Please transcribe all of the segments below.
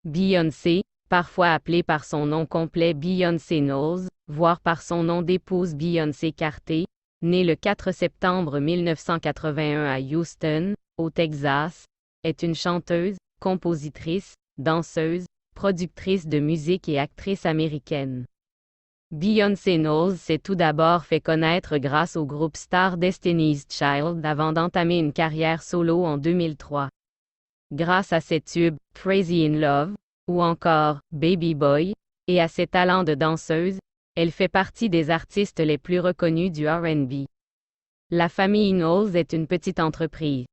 Beyoncé, parfois appelée par son nom complet Beyoncé Knowles, voire par son nom d'épouse Beyoncé Carter, née le 4 septembre 1981 à Houston, au Texas, est une chanteuse, compositrice, danseuse, productrice de musique et actrice américaine. Beyoncé Knowles s'est tout d'abord fait connaître grâce au groupe star Destiny's Child avant d'entamer une carrière solo en 2003. Grâce à ses tubes « Crazy in Love » ou encore « Baby Boy » et à ses talents de danseuse, elle fait partie des artistes les plus reconnus du R&B. La famille Knowles est une petite entreprise.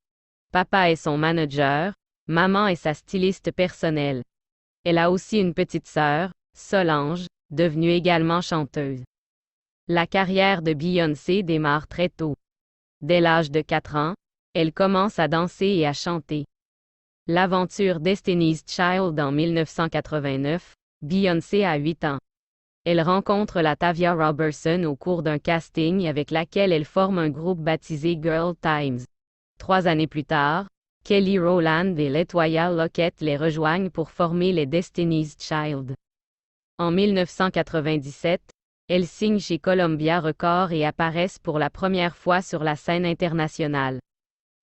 Papa est son manager, maman est sa styliste personnelle. Elle a aussi une petite sœur, Solange, devenue également chanteuse. La carrière de Beyoncé démarre très tôt. Dès l'âge de 4 ans, elle commence à danser et à chanter. L'aventure Destiny's Child en 1989, Beyoncé a 8 ans. Elle rencontre LaTavia Robertson au cours d'un casting avec laquelle elle forme un groupe baptisé Girl Times. 3 années plus tard, Kelly Rowland et LaToya Luckett les rejoignent pour former les Destiny's Child. En 1997, elles signent chez Columbia Records et apparaissent pour la première fois sur la scène internationale.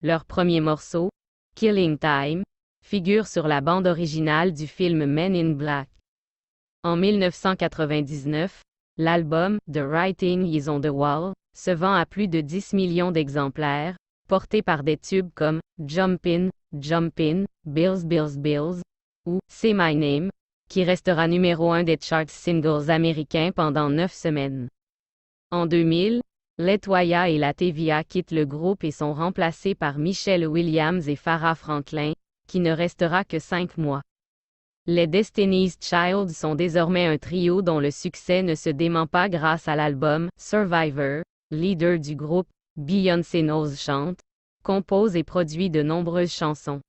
Leur premier morceau, Killing Time, figure sur la bande originale du film Men in Black. En 1999, l'album The Writing is on the Wall se vend à plus de 10 millions d'exemplaires, porté par des tubes comme Jumpin', Jumpin', Bills Bills Bills ou Say My Name, qui restera numéro 1 des charts singles américains pendant 9 semaines. En 2000, LaToya et LaTavia quittent le groupe et sont remplacés par Michelle Williams et Farrah Franklin, qui ne restera que 5 mois. Les Destiny's Child sont désormais un trio dont le succès ne se dément pas grâce à l'album Survivor. Leader du groupe, Beyoncé Knowles chante, compose et produit de nombreuses chansons.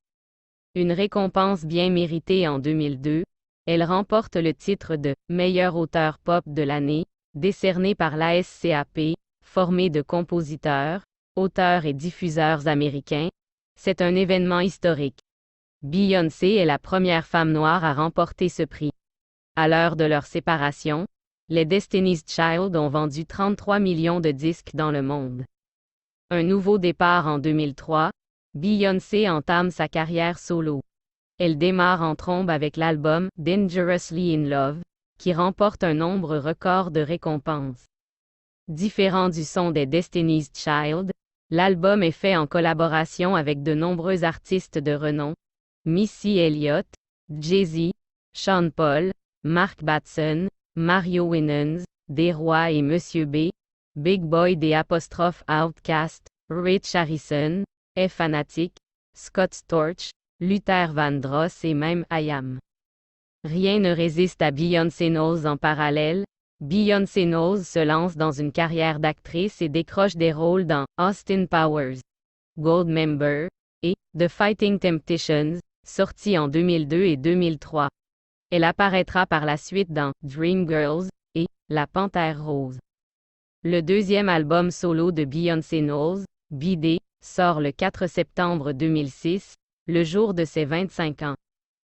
Une récompense bien méritée en 2002, elle remporte le titre de « meilleur auteur pop de l'année », décerné par l'ASCAP, formé de compositeurs, auteurs et diffuseurs américains. C'est un événement historique. Beyoncé est la première femme noire à remporter ce prix. À l'heure de leur séparation, les Destiny's Child ont vendu 33 millions de disques dans le monde. Un nouveau départ en 2003, Beyoncé entame sa carrière solo. Elle démarre en trombe avec l'album Dangerously in Love, qui remporte un nombre record de récompenses. Différent du son des Destiny's Child, l'album est fait en collaboration avec de nombreux artistes de renom, Missy Elliott, Jay-Z, Sean Paul, Mark Batson, Mario Winans, Des Rois et Monsieur B, Big Boy des Outkast, Rich Harrison, Fanatic, Scott Storch, Luther Vandross et même I.am. Rien ne résiste à Beyoncé Knowles en parallèle. Beyoncé Knowles se lance dans une carrière d'actrice et décroche des rôles dans Austin Powers, Goldmember et The Fighting Temptations, sortis en 2002 et 2003. Elle apparaîtra par la suite dans Dreamgirls et La Panthère Rose. Le deuxième album solo de Beyoncé Knowles, B.D., sort le 4 septembre 2006, le jour de ses 25 ans.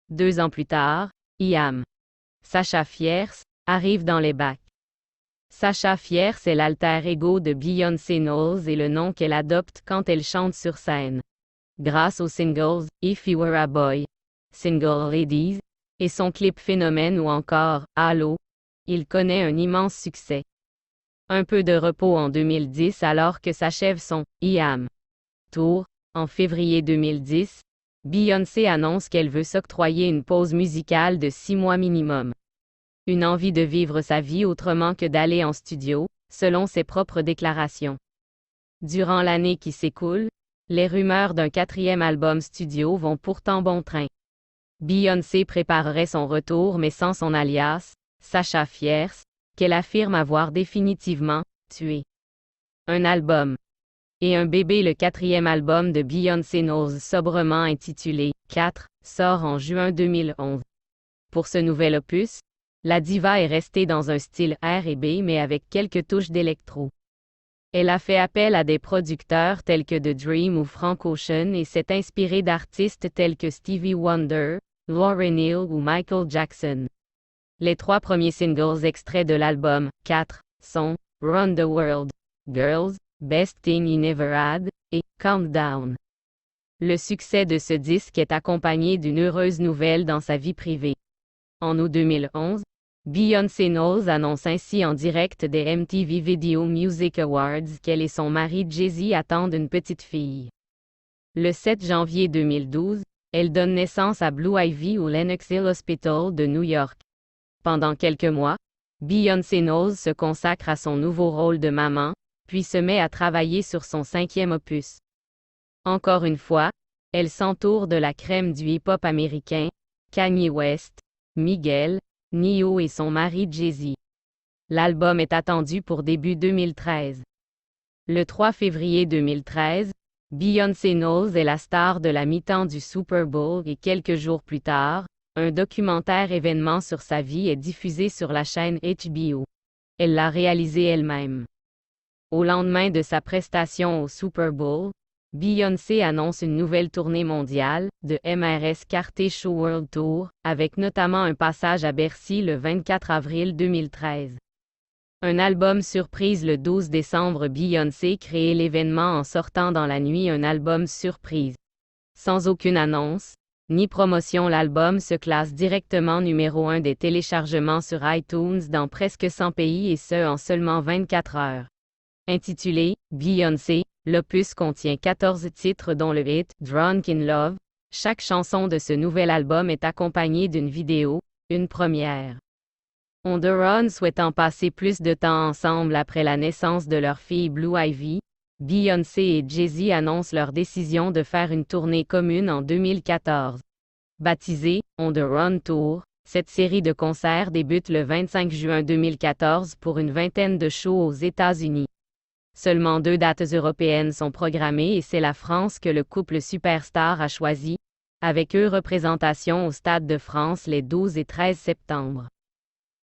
2 ans plus tard, I.am. Sasha Fierce arrive dans les bacs. Sasha Fierce est l'alter ego de Beyoncé Knowles et le nom qu'elle adopte quand elle chante sur scène. Grâce aux singles If You Were a Boy, Single Ladies, et son clip Phénomène ou encore Halo, il connaît un immense succès. Un peu de repos en 2010 alors que s'achève son I.am. Tour. En février 2010, Beyoncé annonce qu'elle veut s'octroyer une pause musicale de 6 mois minimum. Une envie de vivre sa vie autrement que d'aller en studio, selon ses propres déclarations. Durant l'année qui s'écoule, les rumeurs d'un 4e album studio vont pourtant bon train. Beyoncé préparerait son retour mais sans son alias, Sasha Fierce, qu'elle affirme avoir définitivement tué. Un album. Et un bébé. Le 4e album de Beyoncé Knowles, sobrement intitulé 4, sort en juin 2011. Pour ce nouvel opus, la diva est restée dans un style R&B mais avec quelques touches d'électro. Elle a fait appel à des producteurs tels que The Dream ou Frank Ocean et s'est inspirée d'artistes tels que Stevie Wonder, Lauryn Hill ou Michael Jackson. Les 3 premiers singles extraits de l'album, 4, sont Run the World, Girls, Best Thing You Never Had, et Calm Down. Le succès de ce disque est accompagné d'une heureuse nouvelle dans sa vie privée. En août 2011, Beyoncé Knowles annonce ainsi en direct des MTV Video Music Awards qu'elle et son mari Jay-Z attendent une petite fille. Le 7 janvier 2012, elle donne naissance à Blue Ivy au Lenox Hill Hospital de New York. Pendant quelques mois, Beyoncé Knowles se consacre à son nouveau rôle de maman, puis se met à travailler sur son 5e opus. Encore une fois, elle s'entoure de la crème du hip-hop américain, Kanye West, Miguel, Ne-Yo et son mari Jay-Z. L'album est attendu pour début 2013. Le 3 février 2013, Beyoncé Knowles est la star de la mi-temps du Super Bowl et quelques jours plus tard, un documentaire événement sur sa vie est diffusé sur la chaîne HBO. Elle l'a réalisé elle-même. Au lendemain de sa prestation au Super Bowl, Beyoncé annonce une nouvelle tournée mondiale, de MRS Carter Show World Tour, avec notamment un passage à Bercy le 24 avril 2013. Un album surprise le 12 décembre. Beyoncé crée l'événement en sortant dans la nuit un album surprise. Sans aucune annonce, ni promotion, l'album se classe directement numéro 1 des téléchargements sur iTunes dans presque 100 pays et ce en seulement 24 heures. Intitulé « Beyoncé », l'opus contient 14 titres dont le hit « Drunk in Love ». Chaque chanson de ce nouvel album est accompagnée d'une vidéo, une première. On the Run souhaitant passer plus de temps ensemble après la naissance de leur fille Blue Ivy, Beyoncé et Jay-Z annoncent leur décision de faire une tournée commune en 2014. Baptisée « On the Run Tour », cette série de concerts débute le 25 juin 2014 pour une vingtaine de shows aux États-Unis. Seulement 2 dates européennes sont programmées et c'est la France que le couple Superstar a choisi, avec eux représentation au Stade de France les 12 et 13 septembre.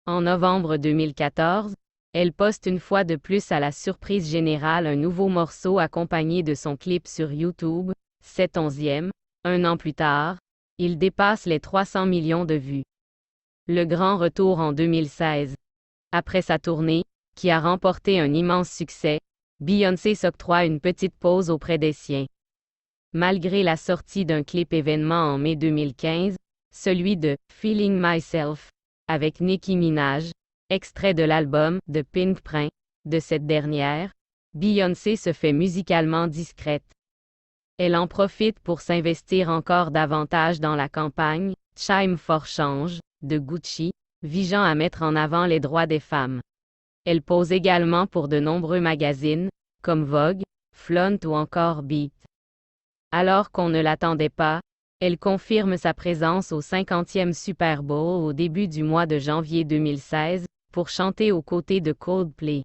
En novembre 2014, elle poste une fois de plus à la surprise générale un nouveau morceau accompagné de son clip sur YouTube, 7/11e, un an plus tard, il dépasse les 300 millions de vues. Le grand retour en 2016. Après sa tournée, qui a remporté un immense succès, Beyoncé s'octroie une petite pause auprès des siens. Malgré la sortie d'un clip événement en mai 2015, celui de « Feeling Myself » avec Nicki Minaj, extrait de l'album « The Pink Print » de cette dernière, Beyoncé se fait musicalement discrète. Elle en profite pour s'investir encore davantage dans la campagne « Time for Change » de Gucci, visant à mettre en avant les droits des femmes. Elle pose également pour de nombreux magazines, comme Vogue, Flaunt ou encore Beat. Alors qu'on ne l'attendait pas, elle confirme sa présence au 50e Super Bowl au début du mois de janvier 2016, pour chanter aux côtés de Coldplay.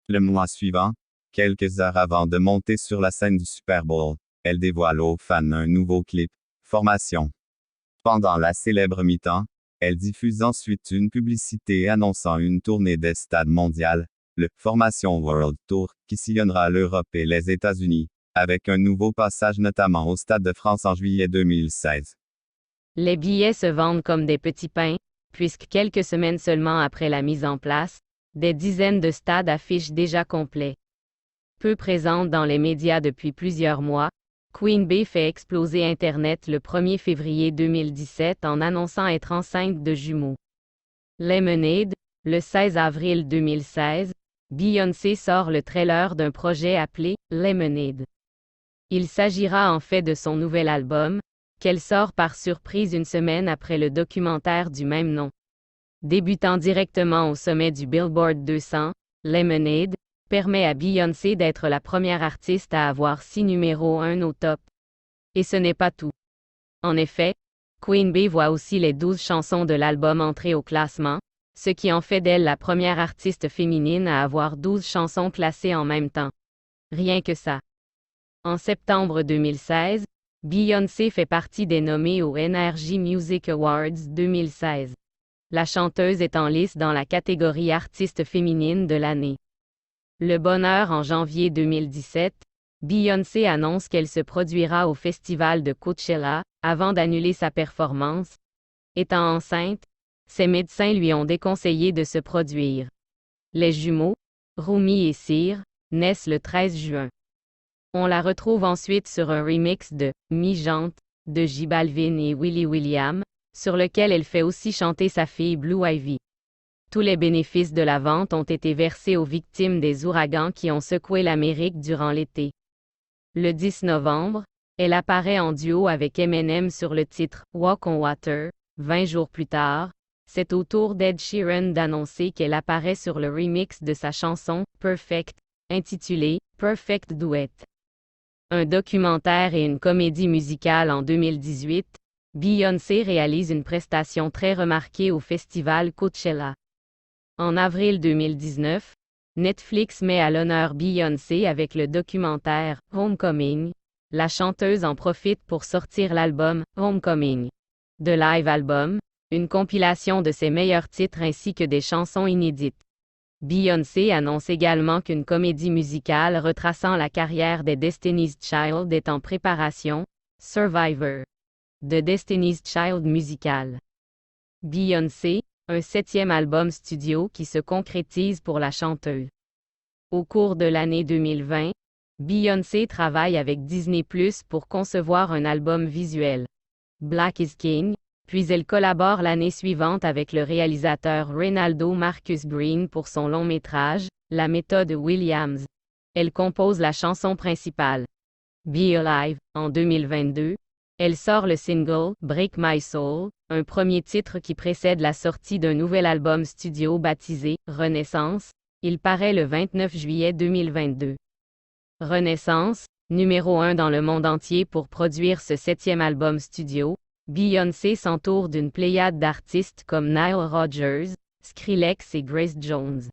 Le mois suivant, quelques heures avant de monter sur la scène du Super Bowl, elle dévoile aux fans un nouveau clip, Formation. Pendant la célèbre mi-temps, elle diffuse ensuite une publicité annonçant une tournée des stades mondiales, le Formation World Tour, qui sillonnera l'Europe et les États-Unis, avec un nouveau passage notamment au Stade de France en juillet 2016. Les billets se vendent comme des petits pains, puisque quelques semaines seulement après la mise en place, des dizaines de stades affichent déjà complets. Peu présente dans les médias depuis plusieurs mois, Queen Bey fait exploser Internet le 1er février 2017 en annonçant être enceinte de jumeaux. Lemonade, le 16 avril 2016, Beyoncé sort le trailer d'un projet appelé Lemonade. Il s'agira en fait de son nouvel album, qu'elle sort par surprise une semaine après le documentaire du même nom. Débutant directement au sommet du Billboard 200, Lemonade permet à Beyoncé d'être la première artiste à avoir 6 numéros 1 au top. Et ce n'est pas tout. En effet, Queen Bey voit aussi les 12 chansons de l'album entrer au classement, ce qui en fait d'elle la première artiste féminine à avoir 12 chansons classées en même temps. Rien que ça. En septembre 2016, Beyoncé fait partie des nommés aux NRJ Music Awards 2016. La chanteuse est en lice dans la catégorie artiste féminine de l'année. Le bonheur en janvier 2017, Beyoncé annonce qu'elle se produira au festival de Coachella, avant d'annuler sa performance. Étant enceinte, ses médecins lui ont déconseillé de se produire. Les jumeaux, Rumi et Cyr, naissent le 13 juin. On la retrouve ensuite sur un remix de « Mi-Jante » de J Balvin et Willy William, sur lequel elle fait aussi chanter sa fille Blue Ivy. Tous les bénéfices de la vente ont été versés aux victimes des ouragans qui ont secoué l'Amérique durant l'été. Le 10 novembre, elle apparaît en duo avec Eminem sur le titre « Walk on Water ». 20 jours plus tard, c'est au tour d'Ed Sheeran d'annoncer qu'elle apparaît sur le remix de sa chanson « Perfect », intitulée « Perfect Duet ». Un documentaire et une comédie musicale en 2018, Beyoncé réalise une prestation très remarquée au festival Coachella. En avril 2019, Netflix met à l'honneur Beyoncé avec le documentaire Homecoming. La chanteuse en profite pour sortir l'album Homecoming, The Live Album, une compilation de ses meilleurs titres ainsi que des chansons inédites. Beyoncé annonce également qu'une comédie musicale retraçant la carrière des Destiny's Child est en préparation, Survivor, The Destiny's Child musical. Beyoncé, un 7e album studio qui se concrétise pour la chanteuse. Au cours de l'année 2020, Beyoncé travaille avec Disney+ pour concevoir un album visuel, Black is King, puis elle collabore l'année suivante avec le réalisateur Reynaldo Marcus Green pour son long-métrage, La méthode Williams. Elle compose la chanson principale, Be Alive, en 2022. Elle sort le single Break My Soul, un premier titre qui précède la sortie d'un nouvel album studio baptisé Renaissance. Il paraît le 29 juillet 2022. Renaissance, numéro 1 dans le monde entier pour produire ce 7e album studio, Beyoncé s'entoure d'une pléiade d'artistes comme Nile Rodgers, Skrillex et Grace Jones.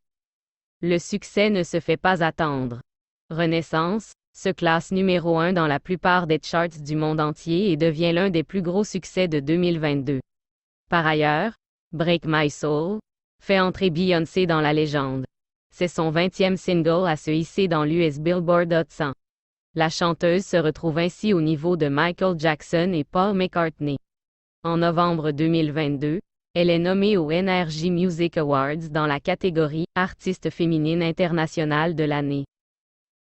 Le succès ne se fait pas attendre. Renaissance se classe numéro 1 dans la plupart des charts du monde entier et devient l'un des plus gros succès de 2022. Par ailleurs, Break My Soul fait entrer Beyoncé dans la légende. C'est son 20e single à se hisser dans l'US Billboard Hot 100. La chanteuse se retrouve ainsi au niveau de Michael Jackson et Paul McCartney. En novembre 2022, elle est nommée aux NRJ Music Awards dans la catégorie Artiste féminine internationale de l'année.